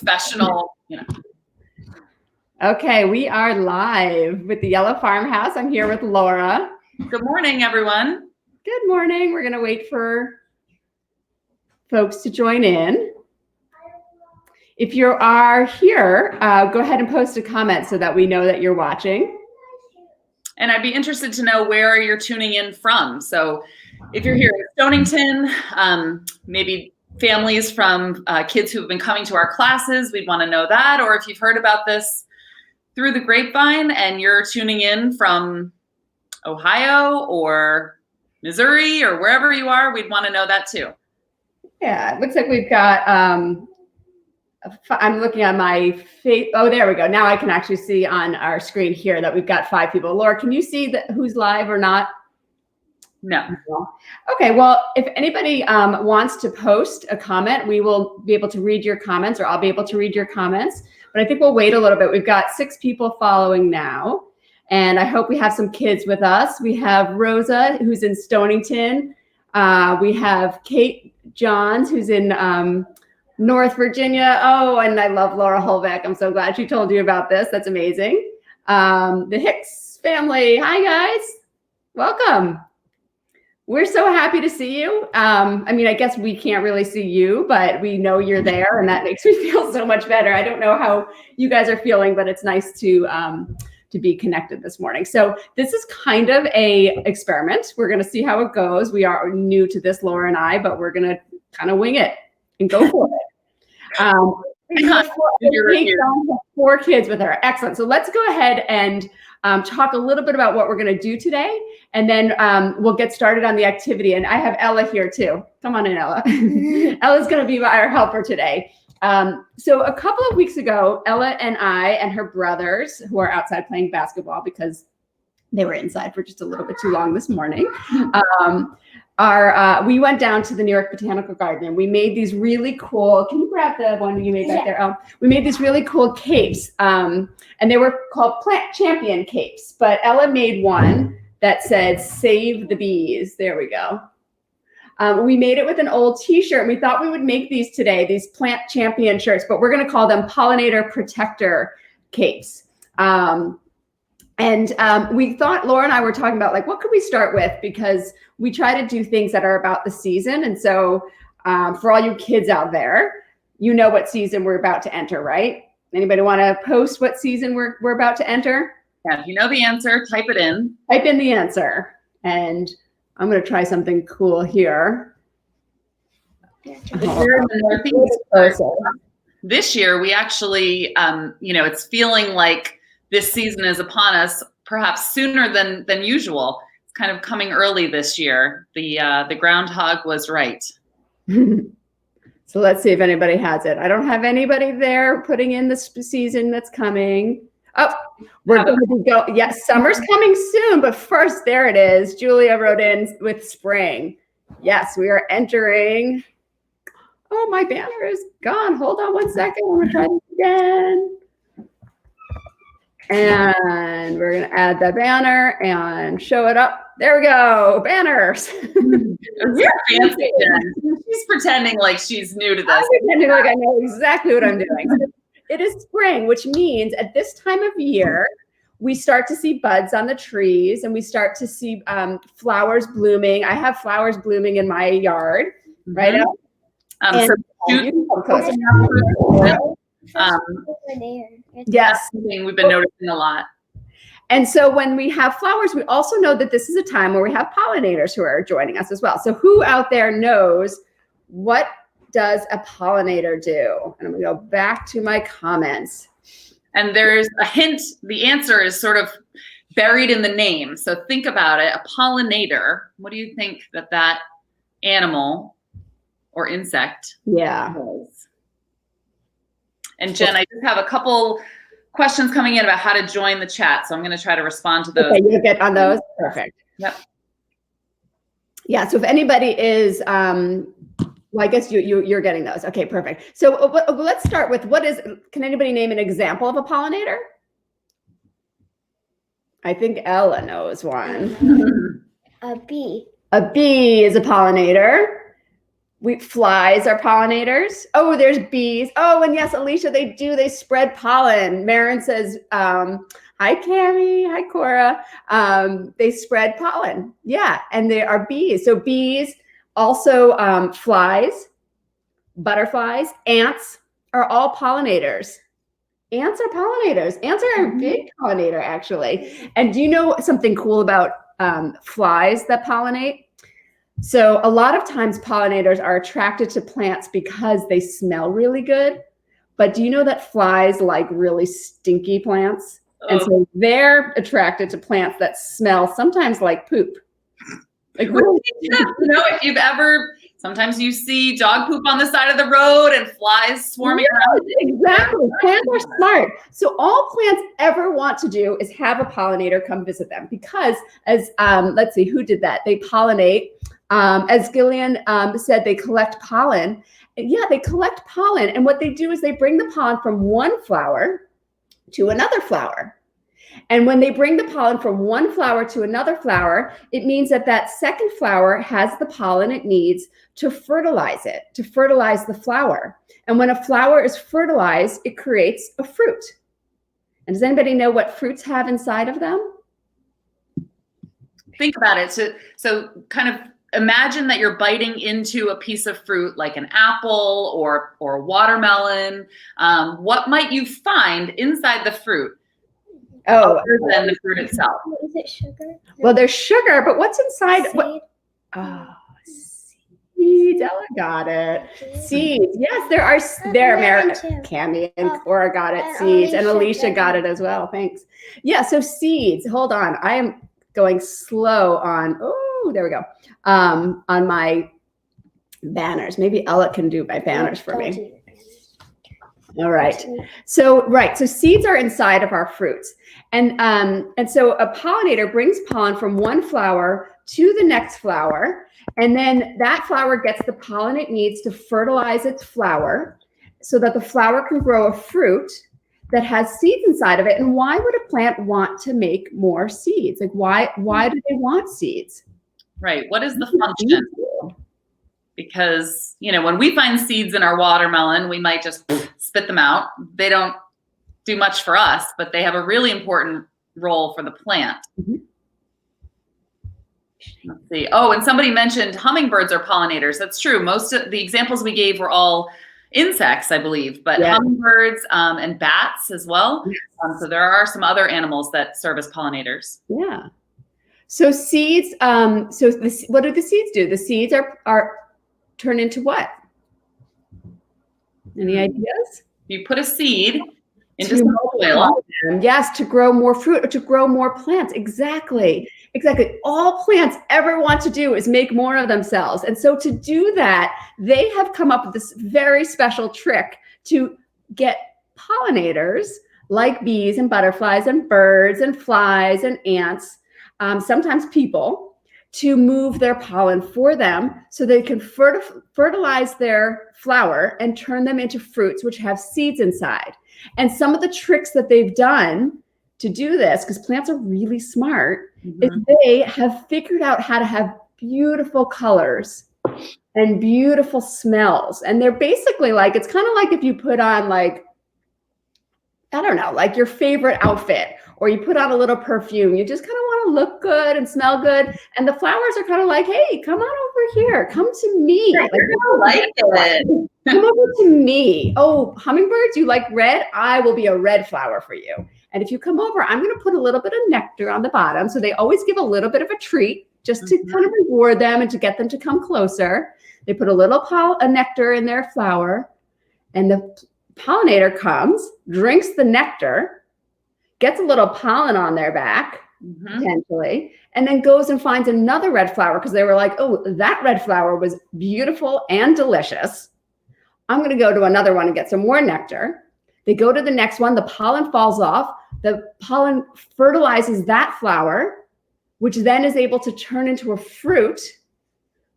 professional, Okay, we are live with the Yellow Farmhouse. I'm here with Laura. Good morning, everyone. Good morning. We're going to wait for folks to join in. If you are here, go ahead and post a comment so that we know that you're watching. And I'd be interested to know where you're tuning in from. So if you're here in Stonington, maybe families from kids who have been coming to our classes, we'd want to know that. Or if you've heard about this through the grapevine and you're tuning in from Ohio or Missouri or wherever you are, we'd want to know that too. Yeah, it looks like we've got, I'm looking at my face. Oh, there we go. Now I can actually see on our screen here that we've got 5 people. Laura, can you see who's live or not? No. Okay, well, if anybody wants to post a comment, we will be able to read your comments, or I'll be able to read your comments. But I think we'll wait a little bit. We've got 6 people following now, and I hope we have some kids with us. We have Rosa, who's in Stonington. We have Kate Johns, who's in North Virginia. Oh, and I love Laura Holbeck. I'm so glad she told you about this. That's amazing. The Hicks family. Hi, guys. Welcome. We're so happy to see you. I mean, I guess we can't really see you, but we know you're there, and that makes me feel so much better. I don't know how you guys are feeling, but it's nice to be connected this morning. So this is kind of a experiment. We're going to see how it goes. We are new to this, Laura and I, but we're going to kind of wing it and go for it. We have 4 kids with her. Excellent. So let's go ahead and talk a little bit about what we're going to do today, and then we'll get started on the activity. And I have Ella here too. Come on in, Ella. Ella's going to be our helper today. So a couple of weeks ago, Ella and I and her brothers, who are outside playing basketball because they were inside for just a little bit too long this morning, we went down to the New York Botanical Garden, and we made these really cool, can you grab the one you made back there? We made these really cool capes, and they were called Plant Champion capes, but Ella made one that said, "Save the Bees." There we go. We made it with an old t-shirt, and we thought we would make these today, these Plant Champion shirts, but we're going to call them Pollinator Protector capes. We thought, Laura and I were talking about, like, what could we start with? Because we try to do things that are about the season. And so for all you kids out there, you know what season we're about to enter, right? Anybody want to post what season we're about to enter? Yeah, if you know the answer, type it in. Type in the answer. And I'm going to try something cool here. This year, we actually, it's feeling like this season is upon us, perhaps sooner than usual. It's kind of coming early this year. The groundhog was right. So let's see if anybody has it. I don't have anybody there putting in the season that's coming. Oh, we're going to go. Yes, summer's coming soon, but first, there it is. Julia wrote in with spring. Yes, we are entering. Oh, my banner is gone. Hold on one second. I'm going to try this again. And we're going to add the banner and show it up. There we go. Banners. You're fancy. She's pretending like she's new to this. I'm pretending like I know exactly what I'm doing. It is spring, which means at this time of year, we start to see buds on the trees, and we start to see flowers blooming. I have flowers blooming in my yard, right? Yes, something we've been noticing a lot. And so when we have flowers, we also know that this is a time where we have pollinators who are joining us as well. So who out there knows what does a pollinator do? And I'm going to go back to my comments. And there's a hint. The answer is sort of buried in the name. So think about it. A pollinator. What do you think that animal or insect is? And Jen, I just have a couple questions coming in about how to join the chat. So I'm going to try to respond to those. Okay, you'll get on those? Perfect. Yep. Yeah, so if anybody is, well, I guess you're getting those. Okay, perfect. So let's start with can anybody name an example of a pollinator? I think Ella knows one. A bee. A bee is a pollinator. Flies are pollinators. Oh, there's bees. Oh, and yes, Alicia, they spread pollen. Marin says, hi, Cammie. Hi, Cora. They spread pollen. Yeah, and they are bees. So bees, also flies, butterflies, ants are all pollinators. Ants are pollinators. Ants are a big pollinator, actually. And do you know something cool about flies that pollinate? So a lot of times pollinators are attracted to plants because they smell really good. But do you know that flies like really stinky plants? And so they're attracted to plants that smell sometimes like poop. Like, if you've ever, sometimes you see dog poop on the side of the road and flies swarming around. Exactly. Plants are smart. So all plants ever want to do is have a pollinator come visit them because as, let's see, who did that? They pollinate. As Gillian said, they collect pollen. Yeah, they collect pollen. And what they do is they bring the pollen from one flower to another flower. And when they bring the pollen from one flower to another flower, it means that that second flower has the pollen it needs to fertilize it, to fertilize the flower. And when a flower is fertilized, it creates a fruit. And does anybody know what fruits have inside of them? Think about it. So kind of imagine that you're biting into a piece of fruit like an apple or watermelon. What might you find inside the fruit? Other than the fruit itself. Is it sugar? Well, there's sugar, but what's inside? Seeds. Ella got it. Seeds. Yes, there are. Cammie and Cora got it. Seeds, and Alicia got it as well. Thanks. Yeah. So seeds. Hold on. I am going slow on. Oh, there we go. On my banners. Maybe Ella can do my banners for me. All right. So seeds are inside of our fruits. And so a pollinator brings pollen from one flower to the next flower. And then that flower gets the pollen it needs to fertilize its flower so that the flower can grow a fruit that has seeds inside of it. And why would a plant want to make more seeds? Like why do they want seeds? Right. What is the function? Because, when we find seeds in our watermelon, we might just spit them out. They don't do much for us, but they have a really important role for the plant. Mm-hmm. Let's see. Oh, and somebody mentioned hummingbirds are pollinators. That's true. Most of the examples we gave were all insects, I believe, but hummingbirds and bats as well. So there are some other animals that serve as pollinators. Yeah. So seeds, what do the seeds do? The seeds are turn into what? Any ideas? You put a seed into some soil. Yes, to grow more fruit or to grow more plants. Exactly. All plants ever want to do is make more of themselves. And so to do that, they have come up with this very special trick to get pollinators like bees and butterflies and birds and flies and ants, sometimes people, to move their pollen for them so they can fertilize their flower and turn them into fruits which have seeds inside. And some of the tricks that they've done to do this, because plants are really smart, is they have figured out how to have beautiful colors and beautiful smells. And they're basically like, it's kind of like if you put on like, I don't know, like your favorite outfit, or you put on a little perfume. You just kind of want to look good and smell good. And the flowers are kind of like, hey, come on over here. Come to me. Come over to me. Oh, hummingbirds, you like red? I will be a red flower for you. And if you come over, I'm going to put a little bit of nectar on the bottom. So they always give a little bit of a treat just to kind of reward them and to get them to come closer. They put a little nectar in their flower, and the pollinator comes, drinks the nectar, gets a little pollen on their back, potentially, and then goes and finds another red flower because they were like, oh, that red flower was beautiful and delicious. I'm going to go to another one and get some more nectar. They go to the next one. The pollen falls off. The pollen fertilizes that flower, which then is able to turn into a fruit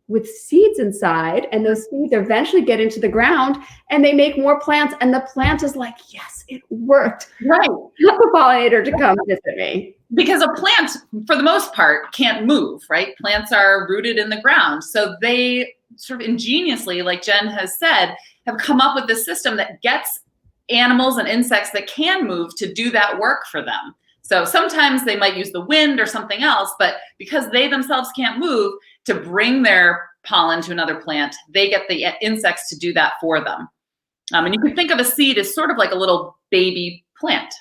with seeds inside, and those seeds eventually get into the ground and they make more plants, and the plant is like, yes, it worked. Right. Not the pollinator to come visit me. Because a plant, for the most part, can't move, right? Plants are rooted in the ground. So they sort of ingeniously, like Jen has said, have come up with this system that gets animals and insects that can move to do that work for them. So sometimes they might use the wind or something else, but because they themselves can't move to bring their pollen to another plant, they get the insects to do that for them. And you can think of a seed as sort of like a little baby plant.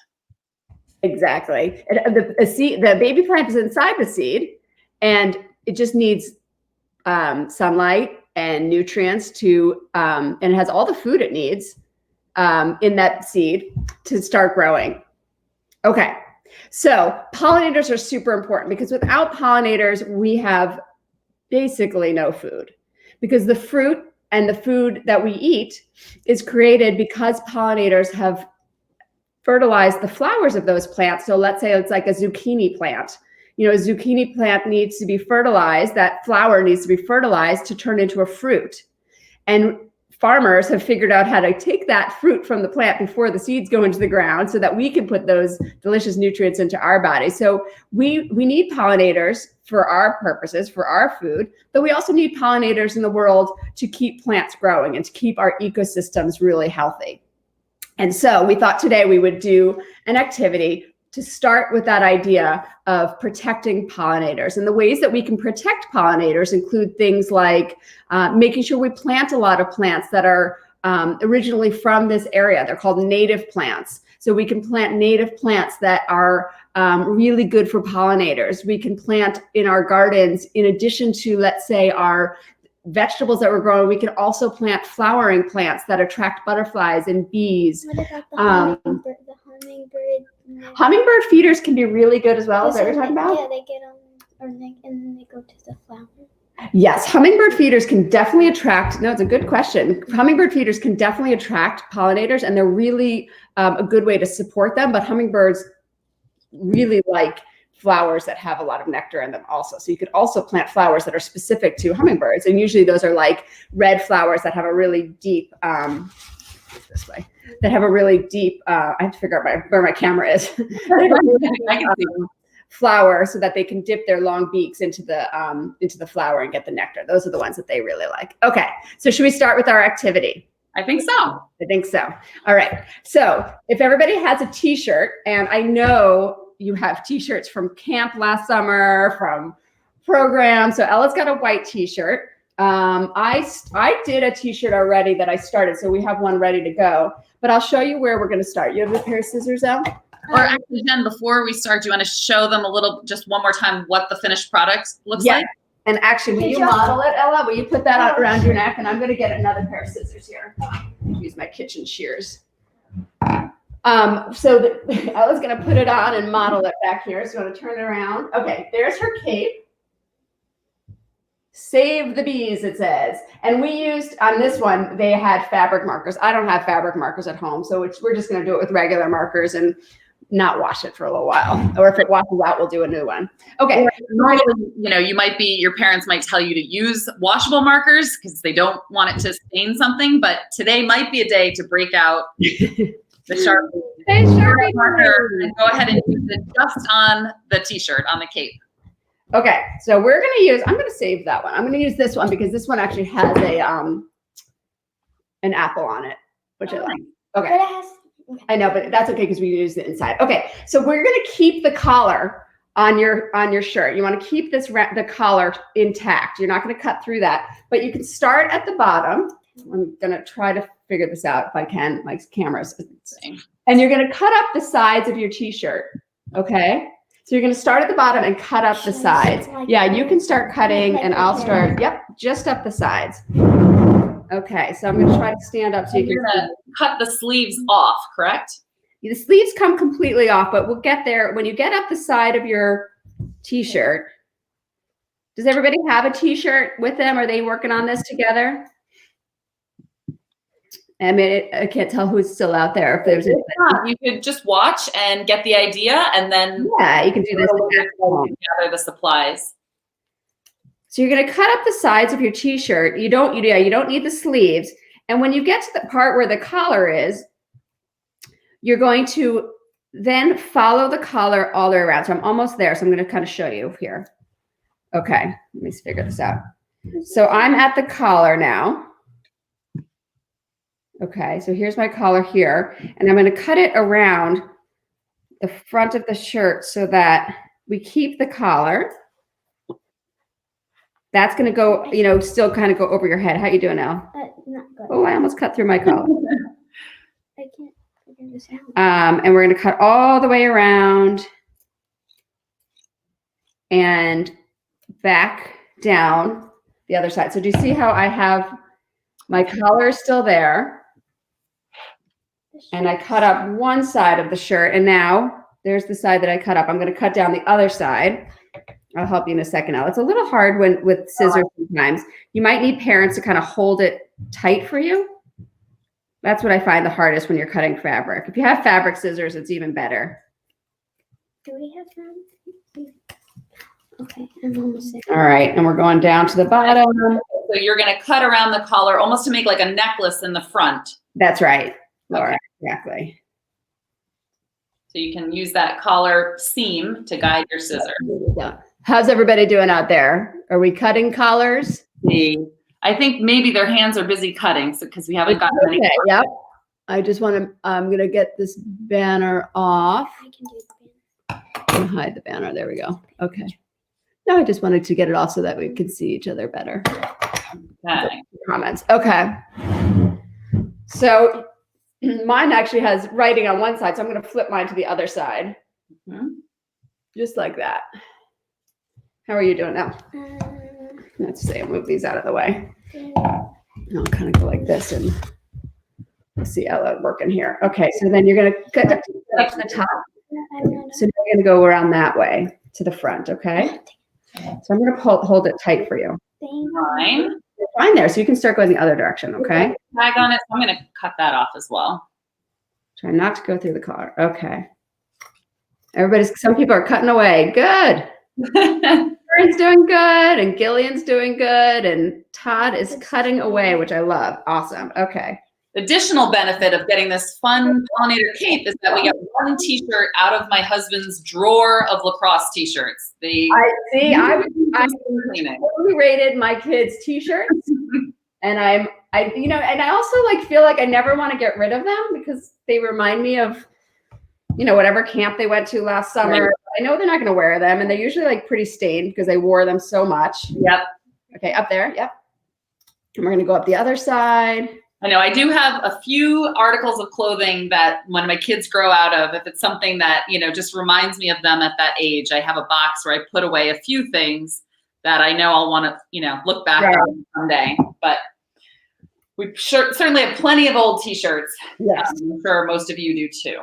Exactly. The baby plant is inside the seed, and it just needs sunlight and nutrients and it has all the food it needs in that seed to start growing. Okay. So pollinators are super important because without pollinators, we have basically no food, because the fruit and the food that we eat is created because pollinators have fertilized the flowers of those plants. So let's say it's like a zucchini plant. A zucchini plant needs to be fertilized. That flower needs to be fertilized to turn into a fruit. And farmers have figured out how to take that fruit from the plant before the seeds go into the ground so that we can put those delicious nutrients into our body. So we need pollinators for our purposes, for our food, but we also need pollinators in the world to keep plants growing and to keep our ecosystems really healthy. And so we thought today we would do an activity to start with that idea of protecting pollinators. And the ways that we can protect pollinators include things like making sure we plant a lot of plants that are originally from this area. They're called native plants. So we can plant native plants that are really good for pollinators. We can plant in our gardens, in addition to, let's say, our vegetables that we're growing, we can also plant flowering plants that attract butterflies and bees. What about the hummingbird? Hummingbird feeders can be really good as well. Is that what you're talking about? Yeah, they get on, and then they go to the flower. Yes, hummingbird feeders can definitely attract. No, it's a good question. Hummingbird feeders can definitely attract pollinators, and they're really a good way to support them. But hummingbirds really like flowers that have a lot of nectar in them also. So you could also plant flowers that are specific to hummingbirds. And usually those are like red flowers that have a really deep, this way, that have a really deep, I have to figure out where my camera is. Flower so that they can dip their long beaks into the flower and get the nectar. Those are the ones that they really like. Okay, so should we start with our activity? I think so. I think so. All right. So if everybody has a t-shirt, and I know you have t-shirts from camp last summer, from programs. So Ella's got a white t-shirt. I did a t-shirt already that I started, so we have one ready to go. But I'll show you where we're going to start. You have a pair of scissors out? Or actually, Jen, before we start, do you want to show them just one more time what the finished product looks like? And actually, will you model it, Ella? Will you put that out around your neck? And I'm going to get another pair of scissors here. Use my kitchen shears. So Ella's going to put it on and model it back here. So you want to turn it around. Okay, there's her cape. Save the bees, it says. And we used, on this one, they had fabric markers. I don't have fabric markers at home, so we're just going to do it with regular markers and not wash it for a little while. Or if it washes out, we'll do a new one. Okay. Normally, your parents might tell you to use washable markers because they don't want it to stain something, but today might be a day to break out the Sharpie marker and go ahead and use it just on the t-shirt, on the cape. Okay, so we're going to use, I'm going to save that one. I'm going to use this one because this one actually has an apple on it, which I like. Okay. I know, but that's okay because we use the inside. Okay, so we're going to keep the collar on your shirt. You want to keep the collar intact. You're not going to cut through that, but you can start at the bottom. I'm going to try to figure this out if I can. My camera's, and you're going to cut up the sides of your t-shirt. Okay. So you're going to start at the bottom and cut up the sides. Yeah, you can start cutting and I'll start, just up the sides. Okay, so I'm going to try to stand up so you can cut the sleeves off, correct? The sleeves come completely off, but we'll get there. When you get up the side of your t-shirt, does everybody have a t-shirt with them? Are they working on this together? I mean, I can't tell who's still out there. If there's you could just watch and get the idea, and then you can do this. Gather the supplies. So you're going to cut up the sides of your t-shirt. You don't need the sleeves. And when you get to the part where the collar is, you're going to then follow the collar all the way around. So I'm almost there. So I'm going to kind of show you here. Okay, let me figure this out. So I'm at the collar now. Okay, so here's my collar here, and I'm going to cut it around the front of the shirt so that we keep the collar. That's going to go, you know, still kind of go over your head. How you doing now? Not good. Oh, I almost cut through my collar. I can't figure this out. And we're going to cut all the way around and back down the other side. So do you see how I have my collar still there? And I cut up one side of the shirt, and now there's the side that I cut up. I'm going to cut down the other side. I'll help you in a second now. It's a little hard when with scissors sometimes. You might need parents to kind of hold it tight for you. That's what I find the hardest when you're cutting fabric. If you have fabric scissors, it's even better. Do we have some? Okay, I'm almost there. All right, and we're going down to the bottom. So you're going to cut around the collar almost to make like a necklace in the front. That's right, Laura. Okay. Exactly. So you can use that collar seam to guide your scissors. Yeah. How's everybody doing out there? Are we cutting collars? I think maybe their hands are busy cutting, so because we haven't gotten any. Okay, yep. I just want to, I'm going to get this banner off. I can do the And hide the banner. There we go. Okay. No, I just wanted to get it off so that we could see each other better. Okay. Comments. Okay. So mine actually has writing on one side, so I'm going to flip mine to the other side. Just like that. How are you doing now? Let's see. I'll move these out of the way. I'll kind of go like this, and we'll see Ella working here. Okay, so then you're going to cut up to the top. So you're going to go around that way to the front, okay? So I'm going to hold it tight for you. Fine. You're fine there, so you can start going the other direction, okay? Tag on it. So I'm going to cut that off as well. Try not to go through the collar. Okay. Some people are cutting away. Good. Karen's doing good, and Gillian's doing good, and Todd is cutting away, which I love. Awesome. Okay. Additional benefit of getting this fun pollinator cape is that we get one t-shirt out of my husband's drawer of lacrosse t-shirts. I totally rated my kids' t-shirts, and I also feel like I never want to get rid of them because they remind me of, whatever camp they went to last summer. Right. I know they're not going to wear them, and they're usually pretty stained because they wore them so much. Yep. Okay, up there. Yep. And we're going to go up the other side. I know I do have a few articles of clothing that when my kids grow out of, if it's something that, just reminds me of them at that age, I have a box where I put away a few things that I know I'll want to, look back on someday. But we certainly have plenty of old t-shirts. Yes. I'm sure most of you do too.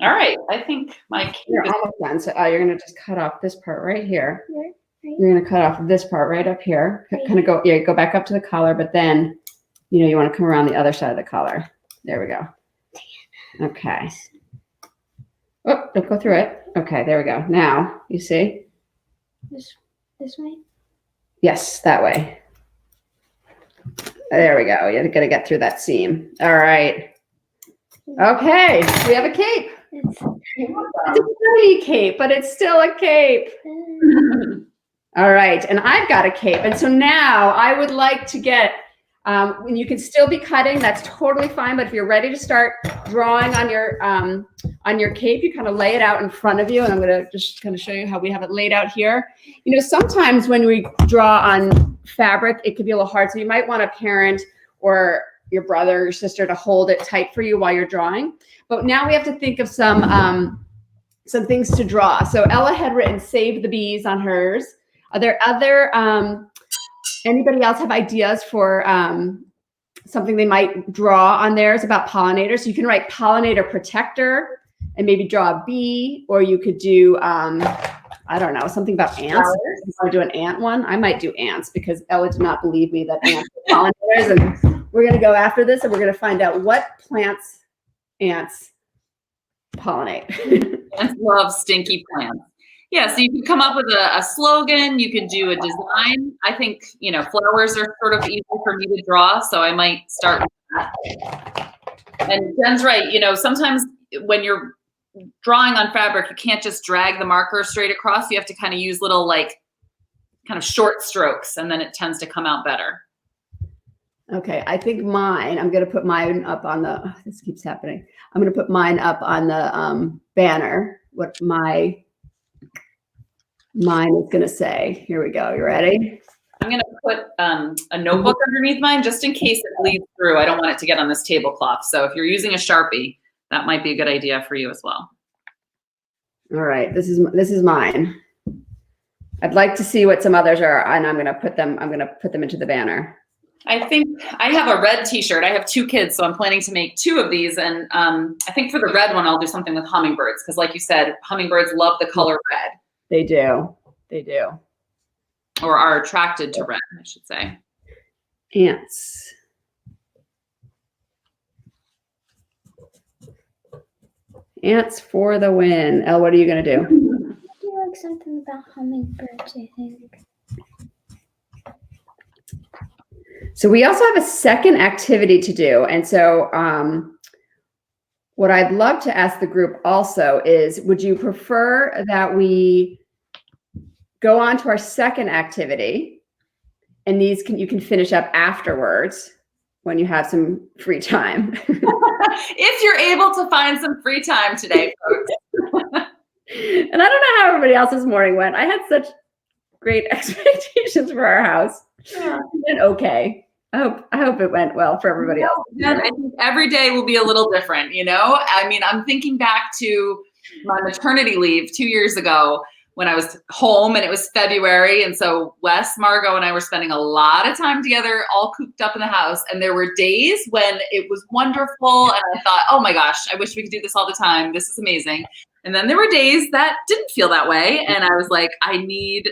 All right. I think you're almost done. So you're going to just cut off this part right here. Right. You're going to cut off this part right up here. Kind of go back up to the collar, but then you want to come around the other side of the collar. There we go. Okay. Oh, don't go through it. Okay, there we go. Now, you see? This way? Yes, that way. There we go. You're going to get through that seam. All right. Okay, we have a cape. It's a pretty cape, but it's still a cape. All right, and I've got a cape. And so now I would like to get, when you can still be cutting, that's totally fine. But if you're ready to start drawing on your cape, you kind of lay it out in front of you. And I'm going to just kind of show you how we have it laid out here. Sometimes when we draw on fabric, it can be a little hard. So you might want a parent or your brother or your sister to hold it tight for you while you're drawing. But now we have to think of some things to draw. So Ella had written "Save the Bees" on hers. Are there other, anybody else have ideas for something they might draw on theirs about pollinators? So you can write "pollinator protector" and maybe draw a bee, or you could do, I don't know, something about ants. If I do an ant one, I might do ants because Ella did not believe me that ants are pollinators. And we're going to go after this and we're going to find out what plants ants pollinate. Ants love stinky plants. Yeah, so you can come up with a slogan. You could do a design. I think, flowers are sort of easy for me to draw, so I might start with that. And Jen's right. Sometimes when you're drawing on fabric, you can't just drag the marker straight across. You have to kind of use little kind of short strokes, and then it tends to come out better. Okay, I think mine, I'm going to put mine up on the, oh, this keeps happening. I'm going to put mine up on the banner, what mine is going to say. Here we go. You ready? I'm going to put a notebook underneath mine just in case it bleeds through. I don't want it to get on this tablecloth. So if you're using a Sharpie, that might be a good idea for you as well. All right, this is mine. I'd like to see what some others are, and I'm going to put them into the banner. I think I have a red t-shirt. I have 2 kids, so I'm planning to make 2 of these. And I think for the red one, I'll do something with hummingbirds. Because like you said, hummingbirds love the color red. They do. They do. Or are attracted to red, I should say. Ants. Ants for the win. Elle, what are you going to do? I feel like something about hummingbirds, I think. So we also have a second activity to do. And so what I'd love to ask the group also is, would you prefer that we go on to our second activity, and you can finish up afterwards when you have some free time? If you're able to find some free time today, folks. And I don't know how everybody else's morning went. I had such great expectations for our house. Yeah. It went okay. I hope it went well for everybody else. And I think every day will be a little different, you know? I mean, I'm thinking back to my maternity leave 2 years ago when I was home, and it was February. And so Wes, Margot, and I were spending a lot of time together, all cooped up in the house. And there were days when it was wonderful. And I thought, oh my gosh, I wish we could do this all the time. This is amazing. And then there were days that didn't feel that way. And I was like, I need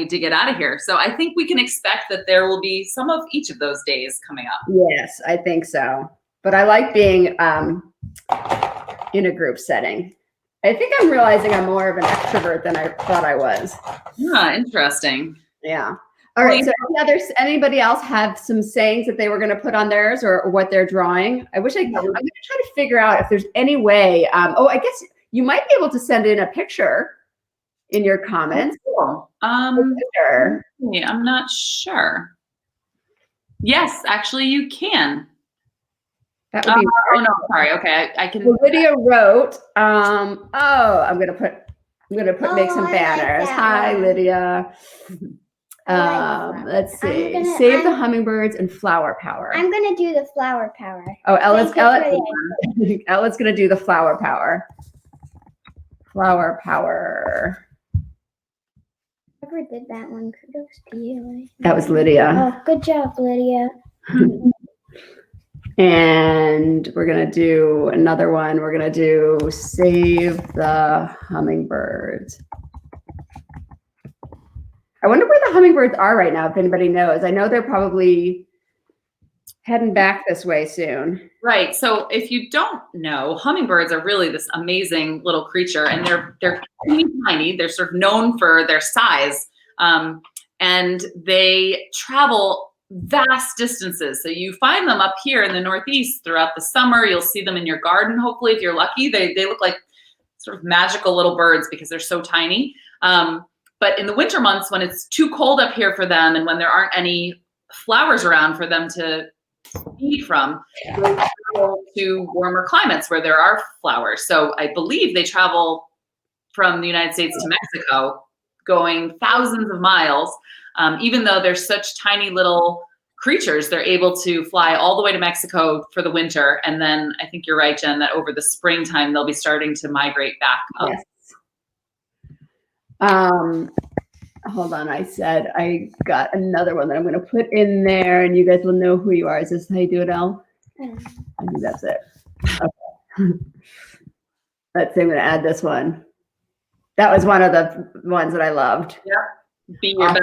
to get out of here. So I think we can expect that there will be some of each of those days coming up. Yes, I think so. But I like being in a group setting. I think I'm realizing I'm more of an extrovert than I thought I was. Yeah, interesting. Yeah. All right. So anybody else have some sayings that they were going to put on theirs, or what they're drawing? I'm going to try to figure out if there's any way. I guess you might be able to send in a picture in your comments. Cool. Yeah, I'm not sure. Yes, actually you can. That would be oh no, sorry. Okay, I can. Well, Lydia wrote, I'm gonna make some banners. Hi, Lydia. Let's see. Save the hummingbirds and flower power. I'm gonna do the flower power. Oh, Ella's gonna do the flower power. Flower power. Whoever did that one, kudos to you. That was Lydia. Oh, good job, Lydia. And we're going to do another one. We're going to do save the hummingbirds. I wonder where the hummingbirds are right now, if anybody knows. I know they're probably heading back this way soon. Right. So if you don't know, hummingbirds are really this amazing little creature, and they're tiny. They're sort of known for their size, and they travel vast distances. So you find them up here in the Northeast throughout the summer. You'll see them in your garden, hopefully, if you're lucky. They look like sort of magical little birds because they're so tiny. But in the winter months, when it's too cold up here for them, and when there aren't any flowers around for them to feed from, they travel to warmer climates where there are flowers. So I believe they travel from the United States to Mexico, going thousands of miles. Even though they're such tiny little creatures, they're able to fly all the way to Mexico for the winter. And then I think you're right, Jen, that over the springtime, they'll be starting to migrate back up. Yes. Hold on. I got another one that I'm going to put in there, and you guys will know who you are. Is this how you do it, Elle? I think that's it. Okay. Let's see. I'm going to add this one. That was one of the ones that I loved. Yeah. Be your best.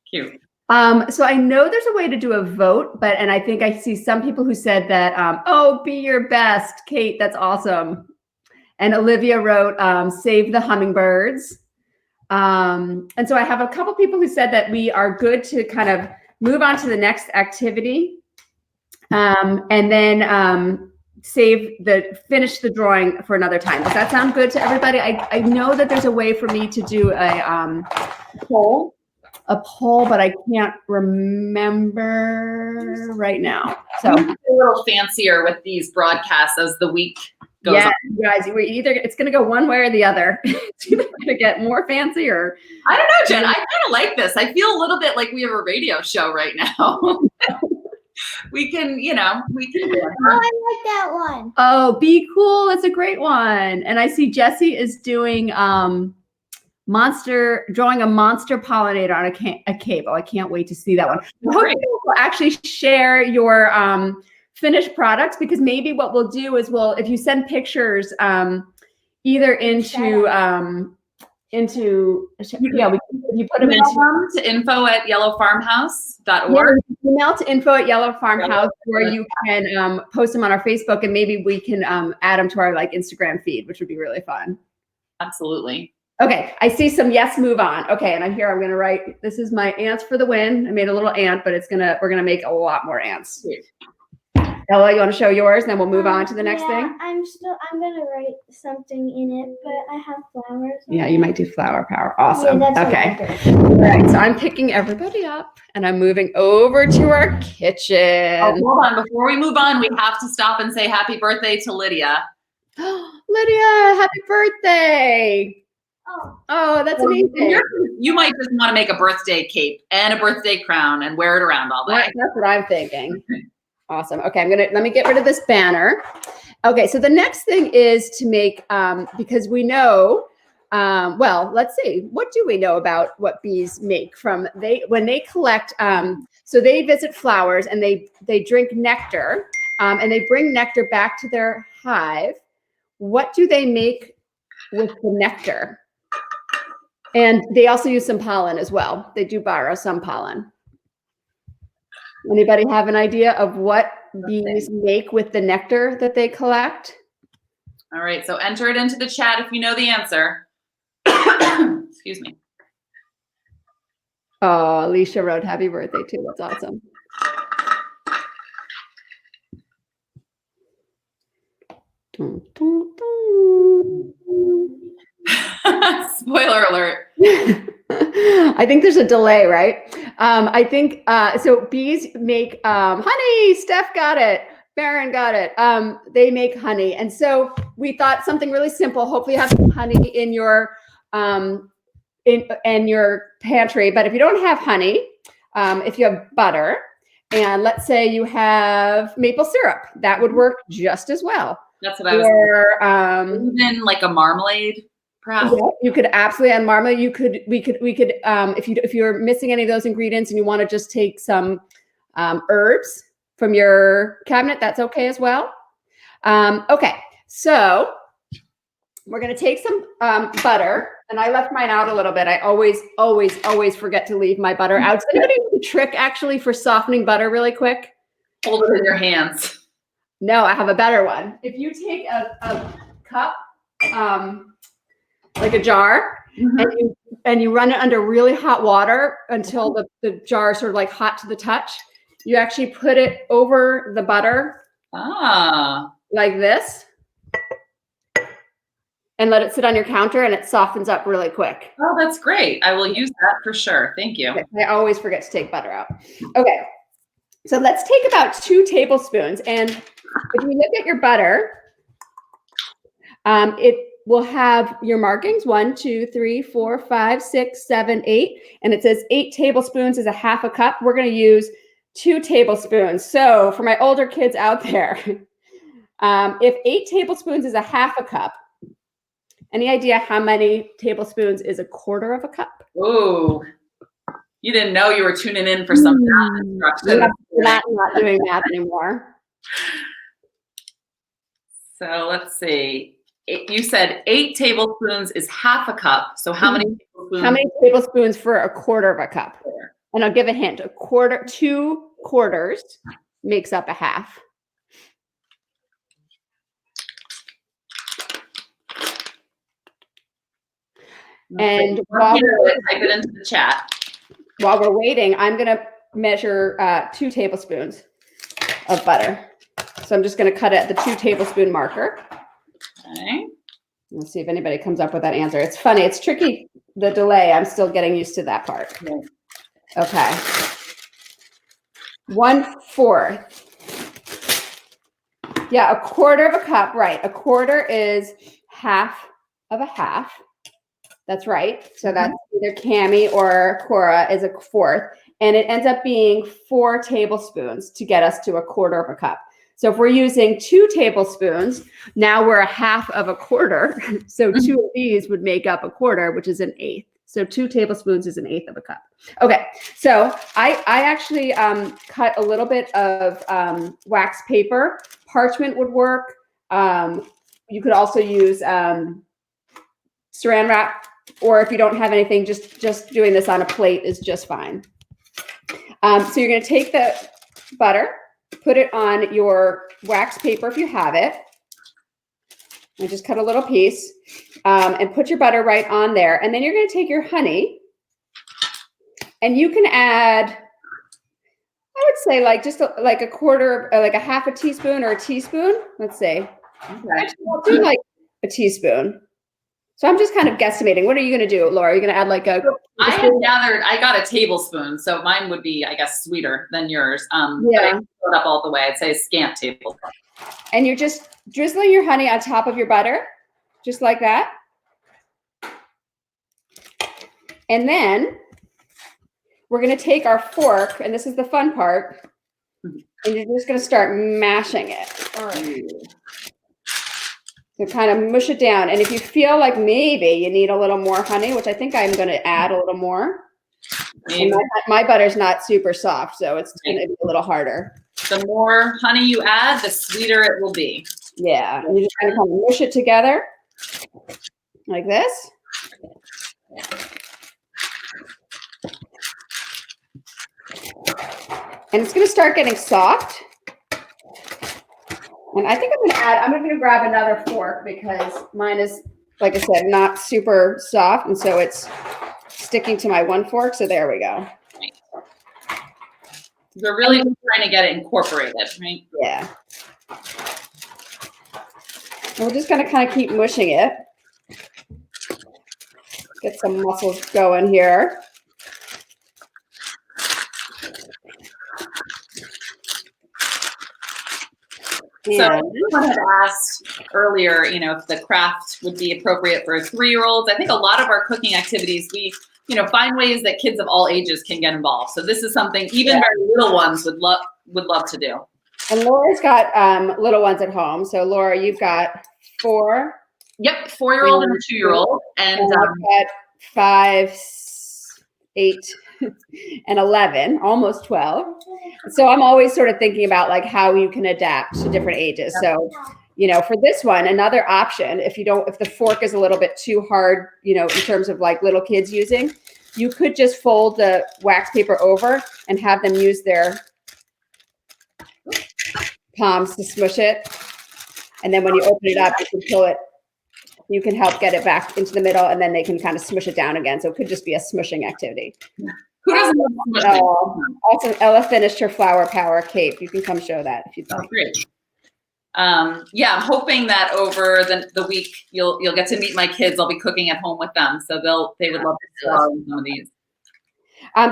Cute. So I know there's a way to do a vote, and I think I see some people who said that, be your best, Kate, that's awesome. And Olivia wrote, save the hummingbirds. And so I have a couple people who said that we are good to kind of move on to the next activity. And then finish the drawing for another time. Does that sound good to everybody? I know that there's a way for me to do a poll a poll, but I can't remember right now. So a little fancier with these broadcasts as the week goes on. You guys, it's going to go one way or the other. It's either going to get more fancy or. I don't know, Jen. I kind of like this. I feel a little bit like we have a radio show right now. we can. Oh, I like that one. Oh, Be Cool. It's a great one. And I see Jessie is doing drawing a monster pollinator on a cable. I can't wait to see that one. I hope you will actually share your finished products, because maybe what we'll do is if you send pictures either into you put them into to info@yellowfarmhouse.org. Yeah, email to info@yellowfarmhouse, or you can post them on our Facebook, and maybe we can add them to our Instagram feed, which would be really fun. Absolutely. Okay, I see some yes, move on. Okay, and I'm going to write, this is my ants for the win. I made a little ant, but we're gonna make a lot more ants. Ella, you want to show yours, and then we'll move on to the next thing? I'm gonna write something in it, but I have flowers. Yeah, you might do flower power. Awesome. Yeah, okay. All right, so I'm picking everybody up, and I'm moving over to our kitchen. Oh, hold on. Before we move on, we have to stop and say happy birthday to Lydia. Lydia, happy birthday. Oh, that's amazing. You might just want to make a birthday cape and a birthday crown and wear it around all day. That's what I'm thinking. Awesome. Okay, let me get rid of this banner. Okay, so the next thing is to make, because we know, let's see, what do we know about what bees make when they collect, so they visit flowers and they drink nectar, and they bring nectar back to their hive. What do they make with the nectar? And they also use some pollen as well. They do borrow some pollen. Anybody have an idea of what bees make with the nectar that they collect? All right, so enter it into the chat if you know the answer. Excuse me. Oh, Alicia wrote happy birthday too. That's awesome. Dun, dun, dun. Spoiler alert. I think there's a delay, right? I think so. Bees make honey. Steph got it. Baron got it. They make honey, and so we thought something really simple. Hopefully, you have some honey in your in your pantry. But if you don't have honey, if you have butter, and let's say you have maple syrup, that would work just as well. That's what I was thinking. Even like a marmalade. Perhaps. Yeah, you could absolutely add marmalade. We could if you're missing any of those ingredients and you want to just take some herbs from your cabinet, that's okay as well. Okay, so we're gonna take some butter, and I left mine out a little bit. I always forget to leave my butter out. Does anybody know a trick actually for softening butter really quick? Hold it in your hands. No, I have a better one. If you take a cup, like a jar, and you run it under really hot water until the jar is sort of like hot to the touch. You actually put it over the butter like this, and let it sit on your counter, and it softens up really quick. Oh, that's great. I will use that for sure. Thank you. Okay. I always forget to take butter out. Okay, so let's take about 2 tablespoons, and if you look at your butter, it will have your markings 1, 2, 3, 4, 5, 6, 7, 8, and it says 8 tablespoons is a half a cup. We're going to use 2 tablespoons. So for my older kids out there, if 8 tablespoons is a half a cup, any idea how many tablespoons is a quarter of a cup? Oh, you didn't know you were tuning in for some math instructions. We're not doing math anymore. So let's see. You said 8 tablespoons is half a cup. So how many tablespoons? How many tablespoons for a quarter of a cup? And I'll give a hint. 2 quarters makes up a half. And type it into the chat. While we're waiting, I'm going to measure 2 tablespoons of butter. So I'm just going to cut it at the 2 tablespoon marker. Okay. Let's see if anybody comes up with that answer. It's funny. It's tricky, the delay. I'm still getting used to that part. Okay. Okay. 1/4. Yeah, 1/4 of a cup, right. 1/4 is half of a half. That's right. So that's either Cami or Cora is 1/4. And it ends up being 4 tablespoons to get us to 1/4 of a cup. So if we're using 2 tablespoons, now we're 1/2 of 1/4. So 2 of these would make up 1/4, which is 1/8. So 2 tablespoons is 1/8 of a cup. Okay, so I actually cut a little bit of wax paper. Parchment would work. You could also use saran wrap, or if you don't have anything, just doing this on a plate is just fine. So you're going to take the butter, put it on your wax paper if you have it, and just cut a little piece, and put your butter right on there. And then you're going to take your honey, and you can add, I would say like just like 1/4, like a half a teaspoon or a teaspoon. Let's see. Okay. Actually, I'll do like a teaspoon. So I'm just kind of guesstimating. What are you going to do, Laura? Are you going to add like a? I had gathered, I got a tablespoon, so mine would be, I guess, sweeter than yours. Yeah. But I put it up all the way. I'd say a scant tablespoon. And you're just drizzling your honey on top of your butter, just like that. And then we're going to take our fork, and this is the fun part, and you're just going to start mashing it. All right. So kind of mush it down. And if you feel like maybe you need a little more honey, which I think I'm going to add a little more. And my butter's not super soft, so it's going to be a little harder. The more honey you add, the sweeter it will be. Yeah. And you're just going to kind of mush it together like this. And it's going to start getting soft. And I think I'm going to grab another fork because mine is, like I said, not super soft. And so it's sticking to my one fork. So there we go. They're really trying to get it incorporated, right? Yeah. And we're just going to kind of keep mushing it. Get some muscles going here. So someone had asked earlier, if the craft would be appropriate for 3-year-olds. I think a lot of our cooking activities, we, find ways that kids of all ages can get involved. So this is something even very little ones would love to do. And Laura's got little ones at home. So Laura, you've got 4. Yep, 4-year-old and a 2-year-old, and I've got 5, 8, and 11, almost 12. So I'm always sort of thinking about like how you can adapt to different ages. So, for this one, another option, if the fork is a little bit too hard, in terms of like little kids using, you could just fold the wax paper over and have them use their palms to smush it. And then when you open it up, you can pull it. You can help get it back into the middle, and then they can kind of smush it down again. So it could just be a smushing activity. Who doesn't love smushing? Also, Ella finished her flower power cape. You can come show that if you'd like. Oh, great. I'm hoping that over the week you'll get to meet my kids. I'll be cooking at home with them, so they would love to see some of these.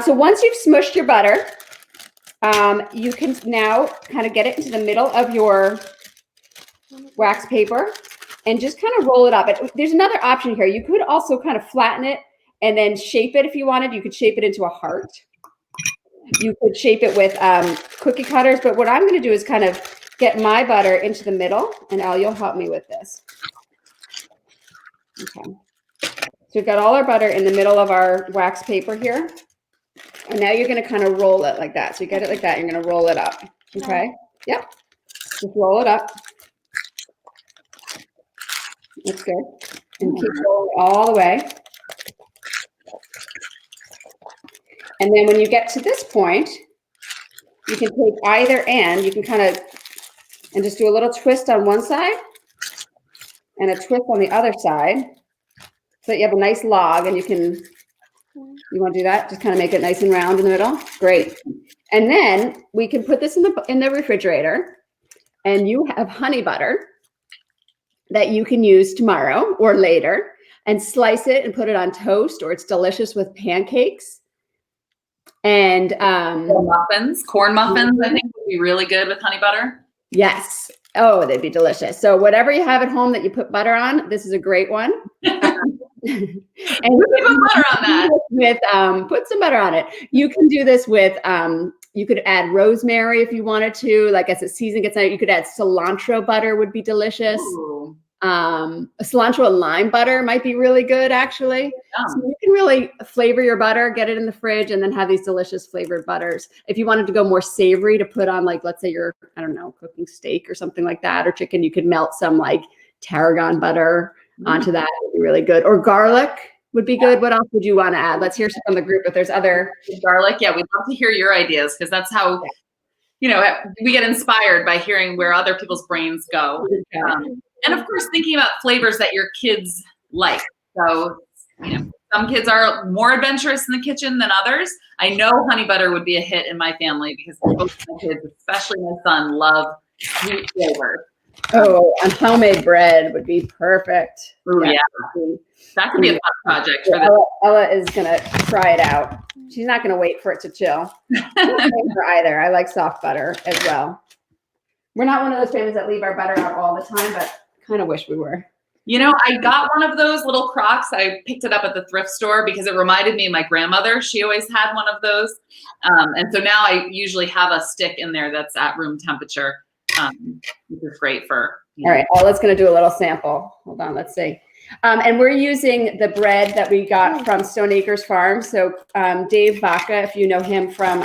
So once you've smushed your butter, you can now kind of get it into the middle of your wax paper and just kind of roll it up. There's another option here. You could also kind of flatten it and then shape it if you wanted. You could shape it into a heart. You could shape it with cookie cutters. But what I'm going to do is kind of get my butter into the middle. And Al, you'll help me with this. Okay. So we've got all our butter in the middle of our wax paper here. And now you're going to kind of roll it like that. So you get it like that. You're going to roll it up. Okay. Yep. Just roll it up. That's good. And keep rolling all the way. And then when you get to this point, you can take either end. You can kind of, and just do a little twist on one side and a twist on the other side. So that you have a nice log, and you want to do that? Just kind of make it nice and round in the middle. Great. And then we can put this in the refrigerator, and you have honey butter that you can use tomorrow or later, and slice it and put it on toast, or it's delicious with pancakes. And corn muffins, I think would be really good with honey butter. yes. Oh, they'd be delicious. So whatever you have at home that you put butter on, this is a great one. And put butter on that. With put some butter on it. You can do this with you could add rosemary if you wanted to. Like as the season gets out, you could add cilantro butter would be delicious. Ooh. A cilantro and lime butter might be really good actually. So you can really flavor your butter, get it in the fridge, and then have these delicious flavored butters. If you wanted to go more savory to put on, like, let's say you're, I don't know, cooking steak or something like that, or chicken, you could melt some like tarragon butter onto that. It would be really good. Or garlic would be good. What else would you want to add? Let's hear from the group if there's other. Garlic. Yeah, we'd love to hear your ideas because that's how, you know, we get inspired by hearing where other people's brains go. And of course, thinking about flavors that your kids like. So, you know, some kids are more adventurous in the kitchen than others. I know honey butter would be a hit in my family because both my kids, especially my son, love sweet flavors. Oh, and homemade bread would be perfect. Ooh, yeah. That could be a fun project for this. Ella is gonna try it out. She's not gonna wait for it to chill. For either. I like soft butter as well. We're not one of those families that leave our butter out all the time, but kind of wish we were. You know, I got one of those little crocks. I picked it up at the thrift store because it reminded me of my grandmother. She always had one of those. And so now I usually have a stick in there that's at room temperature, which is great for. All right, Ella's going to do a little sample. Hold on, let's see. And we're using the bread that we got from Stone Acres Farm. So Dave Baca, if you know him from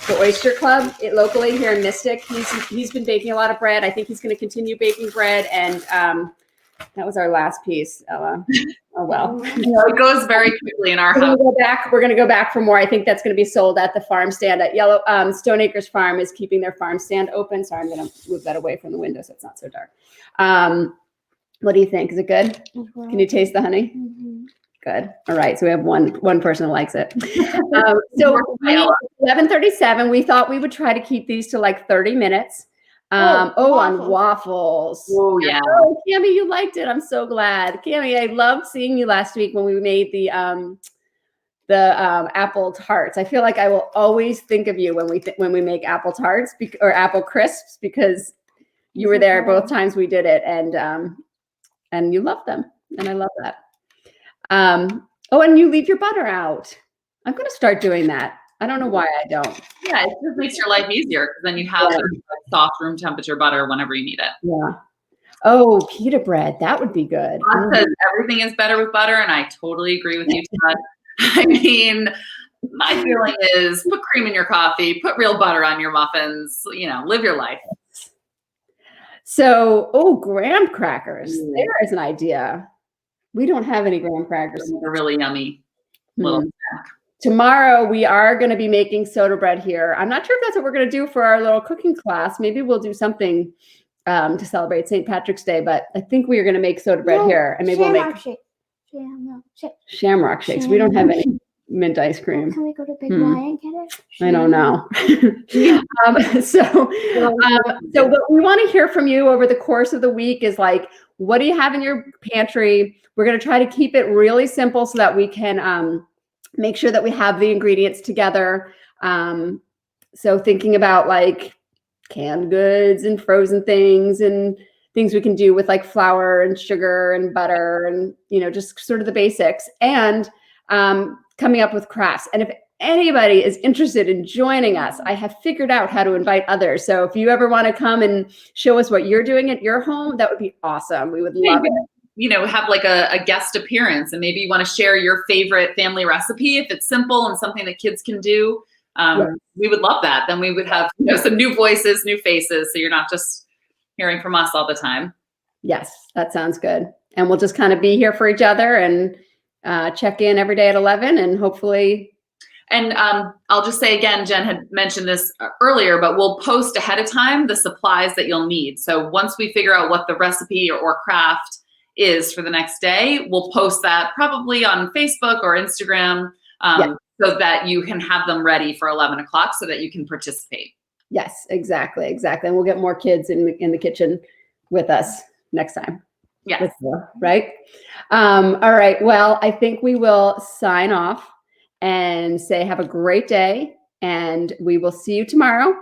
the Oyster Club locally here in Mystic, he's been baking a lot of bread. I think he's going to continue baking bread. And that was our last piece, Ella. Oh, well. It goes very quickly in our house. We're going to go back for more. I think that's going to be sold at the farm stand at Stone Acres Farm is keeping their farm stand open. Sorry, I'm going to move that away from the window so it's not so dark. What do you think? Is it good? Can you taste the honey? Mm-hmm. Good. All right. So we have one person who likes it. So 11:37, we thought we would try to keep these to like 30 minutes. On waffles. Oh, yeah. Oh, Cammie, you liked it. I'm so glad. Cammie, I loved seeing you last week when we made the apple tarts. I feel like I will always think of you when we make apple tarts or apple crisps because you were there both times we did it, and you loved them, and I love that. And you leave your butter out. I'm going to start doing that. I don't know why I don't. Yeah, it just makes your life easier because then you have soft room temperature butter whenever you need it. Yeah. Oh, pita bread. That would be good. Todd says everything is better with butter, and I totally agree with you, Todd. I mean, my feeling is put cream in your coffee, put real butter on your muffins, you know, live your life. So, graham crackers. There is an idea. We don't have any graham crackers. They're really yummy. Little snack. Tomorrow, we are going to be making soda bread here. I'm not sure if that's what we're going to do for our little cooking class. Maybe we'll do something to celebrate St. Patrick's Day, but I think we are going to make soda bread here. And maybe we'll make shamrock shakes. We don't have any mint ice cream. Can we go to Big Y and get it? I don't know. So what we want to hear from you over the course of the week is like, what do you have in your pantry? We're going to try to keep it really simple so that we can make sure that we have the ingredients together. So thinking about like canned goods and frozen things and things we can do with like flour and sugar and butter and, you know, just sort of the basics and coming up with crafts. And if anybody is interested in joining us, I have figured out how to invite others. So if you ever want to come and show us what you're doing at your home, that would be awesome. We would love it. You know, have like a guest appearance and maybe you want to share your favorite family recipe. If it's simple and something that kids can do, we would love that. Then we would have, you know, some new voices, new faces. So you're not just hearing from us all the time. Yes, that sounds good. And we'll just kind of be here for each other and check in every day at 11 and hopefully. And I'll just say again, Jen had mentioned this earlier, but we'll post ahead of time the supplies that you'll need. So once we figure out what the recipe or craft is for the next day, we'll post that probably on Facebook or Instagram so that you can have them ready for 11 o'clock so that you can participate. Yes, exactly. And we'll get more kids in the kitchen with us next time. Yes. Right? All right. Well, I think we will sign off. and say have a great day, and we will see you tomorrow.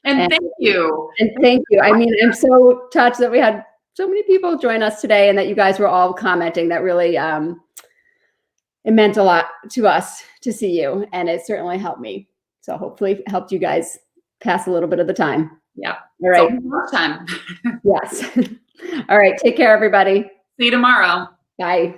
And thank you. And thank you. I mean, I'm so touched that we had so many people join us today and that you guys were all commenting. That really, it meant a lot to us to see you, and it certainly helped me. So hopefully it helped you guys pass a little bit of the time. Yeah. All right. So time. Yes. All right. Take care, everybody. See you tomorrow. Bye.